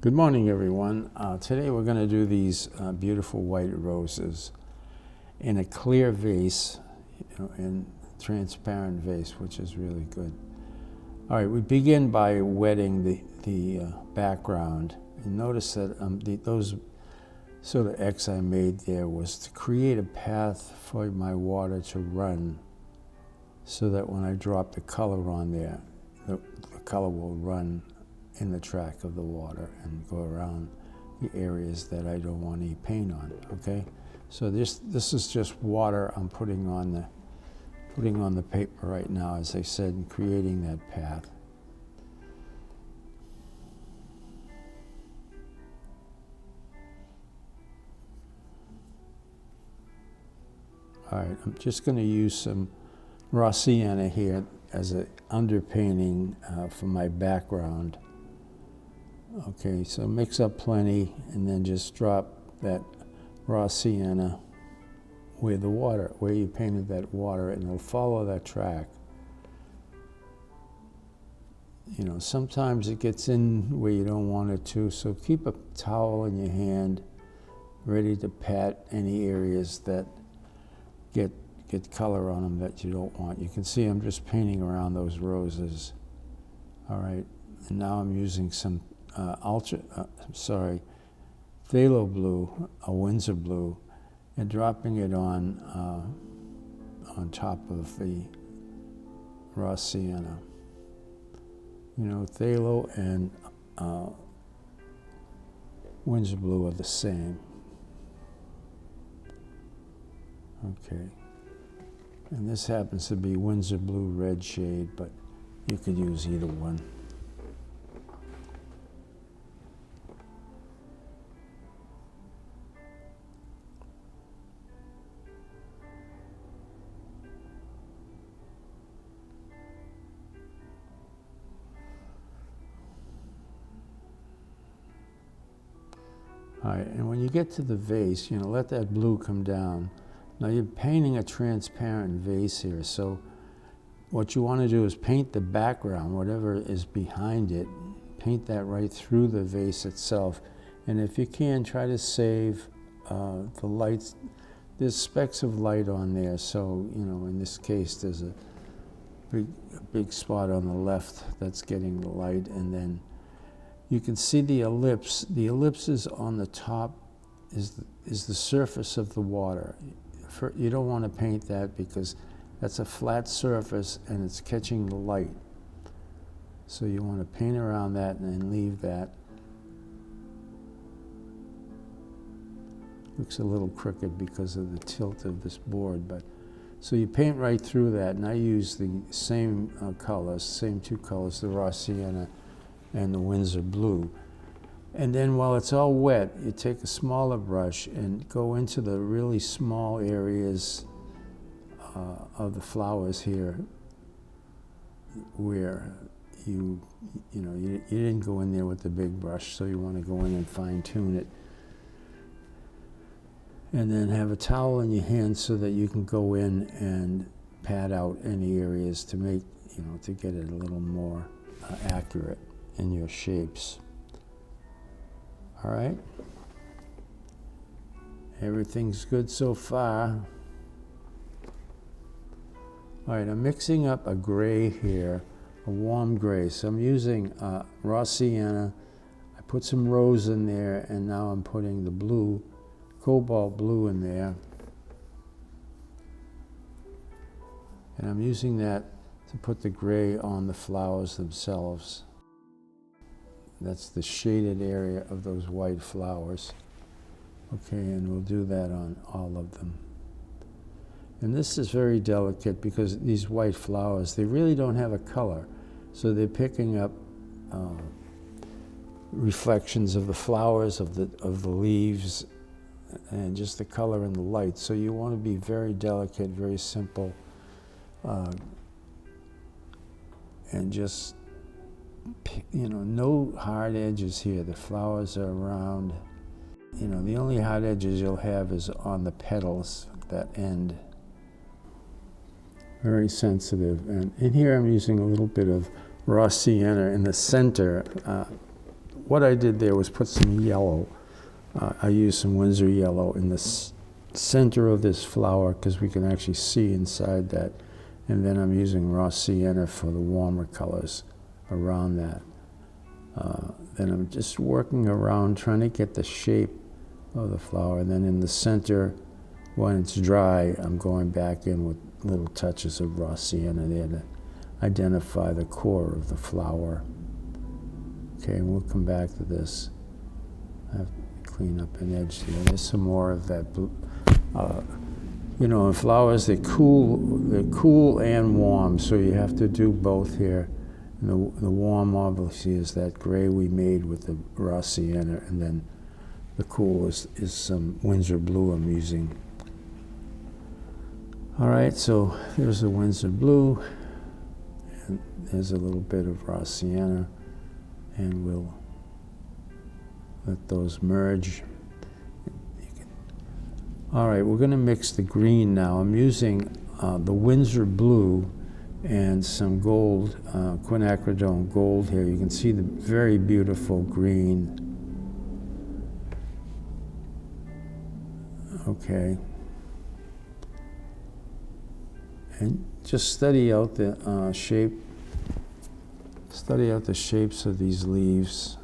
Good morning, everyone. Today we're going to do these beautiful white roses in a clear vase, in transparent vase, which is really good. All right, we begin by wetting the background. And notice that those sort of X I made there was to create a path for my water to run, so that when I drop the color on there, the color will run in the track of the water and go around the areas that I don't want any paint on. Okay, so this is just water I'm putting on the paper right now, as I said, and creating that path. All right, I'm just going to use some raw sienna here as an underpainting for my background. Okay, so mix up plenty and then just drop that raw sienna where you painted that water, and it'll follow that track. You know, sometimes it gets in where you don't want it to, so keep a towel in your hand ready to pat any areas that get color on them that you don't want. You can see I'm just painting around those roses. All right, and now I'm using some phthalo blue, a Windsor blue, and dropping it on top of the raw sienna. You know, phthalo and Windsor blue are the same. Okay, and this happens to be Windsor blue red shade, but you could use either one. All right, and when you get to the vase, let that blue come down. Now you're painting a transparent vase here, so what you want to do is paint the background, whatever is behind it, paint that right through the vase itself. And if you can, try to save the lights. There's specks of light on there, so in this case there's a big spot on the left that's getting the light, and then you can see the ellipse. The ellipse is on the top, is the surface of the water. You don't want to paint that because that's a flat surface and it's catching the light. So you want to paint around that and then leave that. Looks a little crooked because of the tilt of this board, but so you paint right through that, and I use the same colors, same two colors, the raw sienna and the Windsor blue. And then while it's all wet, you take a smaller brush and go into the really small areas of the flowers here where you didn't go in there with the big brush, so you want to go in and fine tune it. And then have a towel in your hand so that you can go in and pat out any areas to make, to get it a little more accurate in your shapes. All right, everything's good so far. All right, I'm mixing up a gray here, a warm gray. So I'm using raw sienna. I put some rose in there, and now I'm putting the blue, cobalt blue in there. And I'm using that to put the gray on the flowers themselves. That's the shaded area of those white flowers. Okay, and we'll do that on all of them. And this is very delicate because these white flowers, they really don't have a color. So they're picking up reflections of the flowers, of the leaves, and just the color and the light. So you want to be very delicate, very simple, and just no hard edges here. The flowers are around. The only hard edges you'll have is on the petals, that end. Very sensitive. And in here I'm using a little bit of raw sienna in the center what I did there was put some yellow. I used some Winsor yellow in the center of this flower because we can actually see inside that. And then I'm using raw sienna for the warmer colors around that. Then I'm just working around trying to get the shape of the flower. And then in the center, when it's dry, I'm going back in with little touches of raw sienna there to identify the core of the flower. Okay, and we'll come back to this. I have to clean up an edge there. There's some more of that blue. You know, in flowers, they're cool and warm, so you have to do both here. And the warm, obviously, is that gray we made with the raw sienna, and then the cool is some Winsor blue I'm using. All right, so there's the Winsor blue, and there's a little bit of raw sienna, and we'll let those merge. All right, we're going to mix the green now. I'm using the Winsor blue and some gold, quinacridone gold here. You can see the very beautiful green. Okay. And just study out the study out the shapes of these leaves.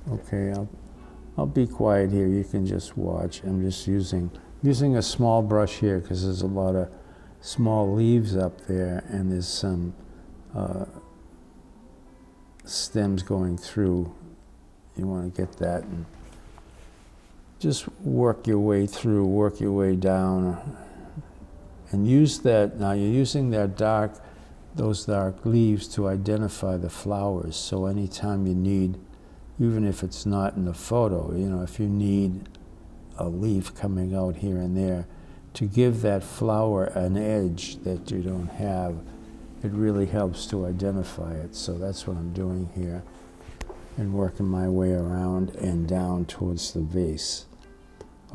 Okay, I'll be quiet here. You can just watch. I'm just using a small brush here because there's a lot of small leaves up there, and there's some stems going through. You want to get that and just work your way through, work your way down, and use that. Now you're using those dark leaves to identify the flowers. So anytime you need, even if it's not in the photo, you know, if you need a leaf coming out here and there to give that flower an edge that you don't have, it really helps to identify it. So that's what I'm doing here, and working my way around and down towards the vase.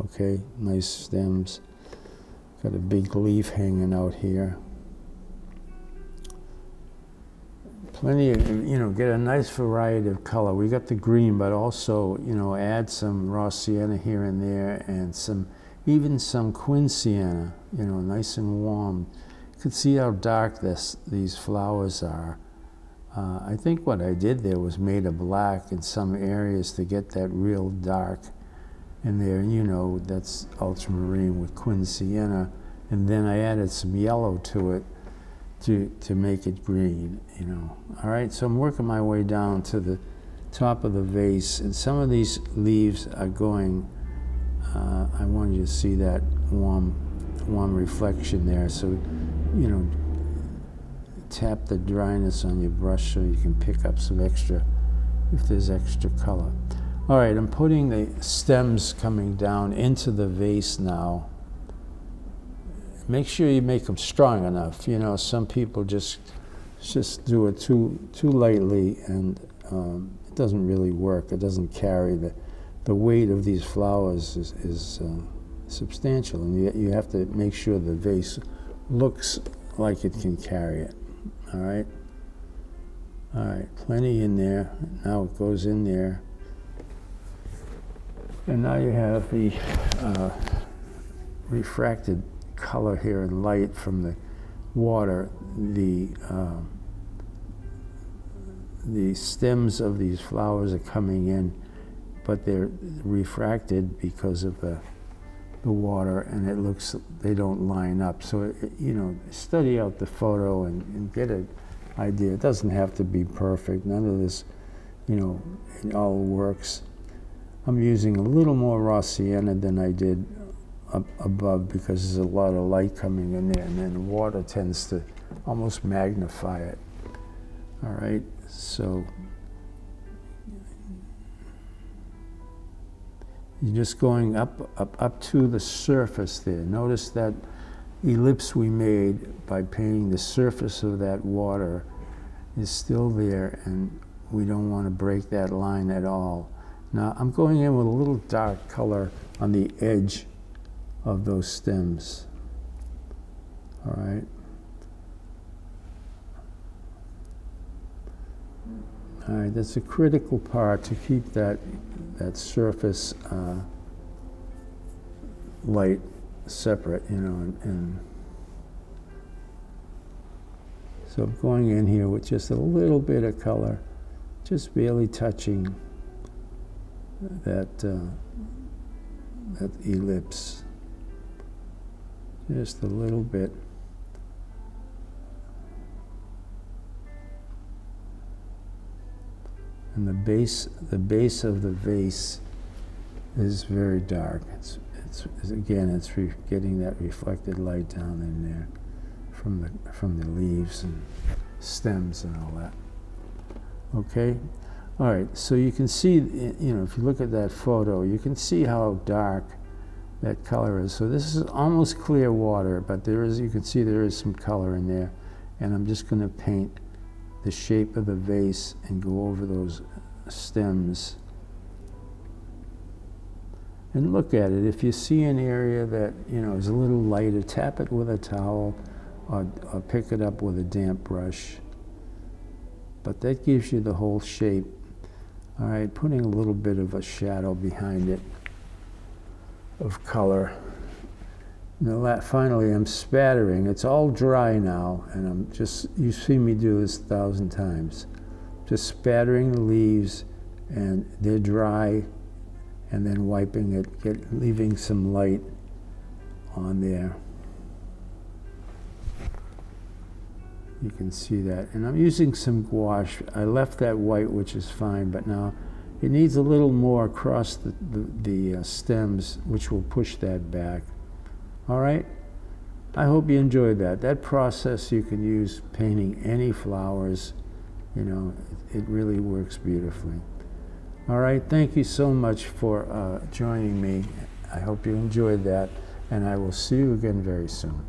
Okay, nice stems. Got a big leaf hanging out here. Plenty of, you know, get a nice variety of color. We got the green, but also, you know, add some raw sienna here and there, and even some quin sienna, you know, nice and warm. You can see how dark these flowers are. I think what I did there was made a black in some areas to get that real dark in there. You know, that's ultramarine with quin sienna, and then I added some yellow to it to make it green, you know. All right, so I'm working my way down to the top of the vase, and some of these leaves are going, I want you to see that warm reflection there. So, you know, tap the dryness on your brush so you can pick up some extra, if there's extra color. All right, I'm putting the stems coming down into the vase now. Make sure you make them strong enough. You know, some people just do it too lightly, and it doesn't really work. It doesn't carry the weight of these flowers is substantial, and you have to make sure the vase looks like it can carry it. All right, plenty in there. Now it goes in there, and now you have the refracted color here and light from the water. The stems of these flowers are coming in, but they're refracted because of the water, and it looks, they don't line up. So, you know, study out the photo and get an idea. It doesn't have to be perfect. None of this, you know, it all works. I'm using a little more raw sienna than I did up above because there's a lot of light coming in there, and then water tends to almost magnify it. All right, so you're just going up to the surface there. Notice that ellipse we made by painting the surface of that water is still there, and we don't want to break that line at all. Now I'm going in with a little dark color on the edge of those stems. All right. All right, that's a critical part to keep that surface light separate, you know, and so I'm going in here with just a little bit of color, just barely touching that that ellipse, just a little bit. And the base of the vase is very dark. It's again, it's getting that reflected light down in there from the leaves and stems and all that. Okay, all right. So you can see, you know, if you look at that photo, you can see how dark that color is. So this is almost clear water, but there is, you can see there is some color in there. And I'm just going to paint the shape of the vase and go over those stems. And look at it. If you see an area that, you know, is a little lighter, tap it with a towel or pick it up with a damp brush. But that gives you the whole shape. All right, putting a little bit of a shadow behind it of color. Now finally I'm spattering. It's all dry now, and I'm just, you see me do this 1,000 times. Just spattering the leaves, and they're dry, and then wiping it, leaving some light on there. You can see that. And I'm using some gouache. I left that white, which is fine, but now it needs a little more across the stems, which will push that back. All right, I hope you enjoyed that. That process you can use painting any flowers. You know, it really works beautifully. All right, thank you so much for joining me. I hope you enjoyed that, and I will see you again very soon.